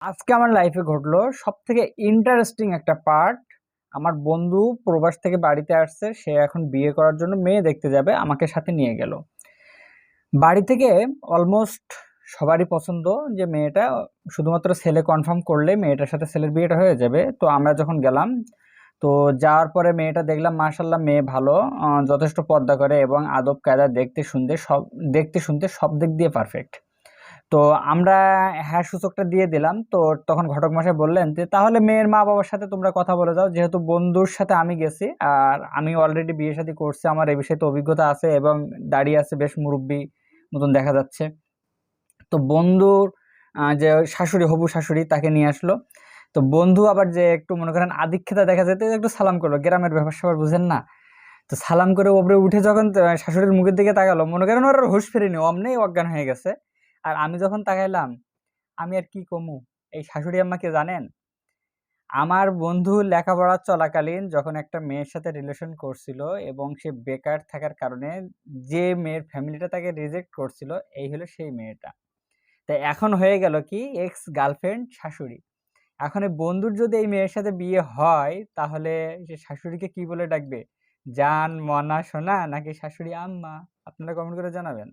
আজকে আমার লাইফে ঘটলো সবথেকে ইন্টারেস্টিং একটা পার্ট। আমার বন্ধু প্রবাস থেকে বাড়িতে আসছে, সে এখন বিয়ে করার জন্য মেয়ে দেখতে যাবে, আমাকে সাথে নিয়ে গেল। বাড়ি থেকে অলমোস্ট সবারই পছন্দ যে মেয়েটা, শুধুমাত্র ছেলে কনফার্ম করলে মেয়েটার সাথে ছেলের বিয়েটা হয়ে যাবে। তো আমরা যখন গেলাম, তো যাওয়ার পরে মেয়েটা দেখলাম, মাশাল্লাহ মেয়ে ভালো, যথেষ্ট পর্দা করে এবং আদব কায়দা, দেখতে শুনতে সব দিক দিয়ে পারফেক্ট। তো আমরা হ্যাঁ সূচকটা দিয়ে দিলাম। তো তখন ঘটক মশাই বললেন যে তাহলে মেয়ের মা বাবার সাথে তোমরা কথা বলে যাও, যেহেতু বন্ধুর সাথে আমি গেছি আর আমি অলরেডি বিয়ে শাদী করছি, আমার এই বিষয়ে তো অভিজ্ঞতা আছে এবং দাঁড়িয়ে আছে, বেশ মুরব্বী মতন দেখা যাচ্ছে। তো বন্ধুর যে শাশুড়ি, হবু শাশুড়ি, তাকে নিয়ে আসলো। তো বন্ধু আবার যে একটু মনে করেন আদিক্ষেতা দেখা যেতে, একটু সালাম করলো, গ্রামের ব্যাপার স্যাপার বুঝেন না। তো সালাম করে উপরে উঠে যখন শাশুড়ির মুখের দিকে তাকালো, মনে করেন ওর আর হুঁশ ফেরেনি, অমনি অজ্ঞান হয়ে গেছে। আর আমি যখন তাকাইলাম, আমি আর কি কমু, এই শাশুড়ি আম্মাকে জানেন, আমার বন্ধু লেখাপড়া চলাকালীন যখন একটা মেয়ের সাথে রিলেশন করছিল এবং সে বেকার থাকার কারণে যে মেয়ের ফ্যামিলিটা তাকে রিজেক্ট করছিল, এই হলো সেই মেয়েটা। তাই এখন হয়ে গেল কি, এক্স গার্লফ্রেন্ড শাশুড়ি। এখন এই বন্ধুর যদি এই মেয়ের সাথে বিয়ে হয়, তাহলে সে শাশুড়িকে কি বলে ডাকবে? জান, মনা, সোনা, নাকি শাশুড়ি আম্মা? আপনারা কমেন্ট করে জানাবেন।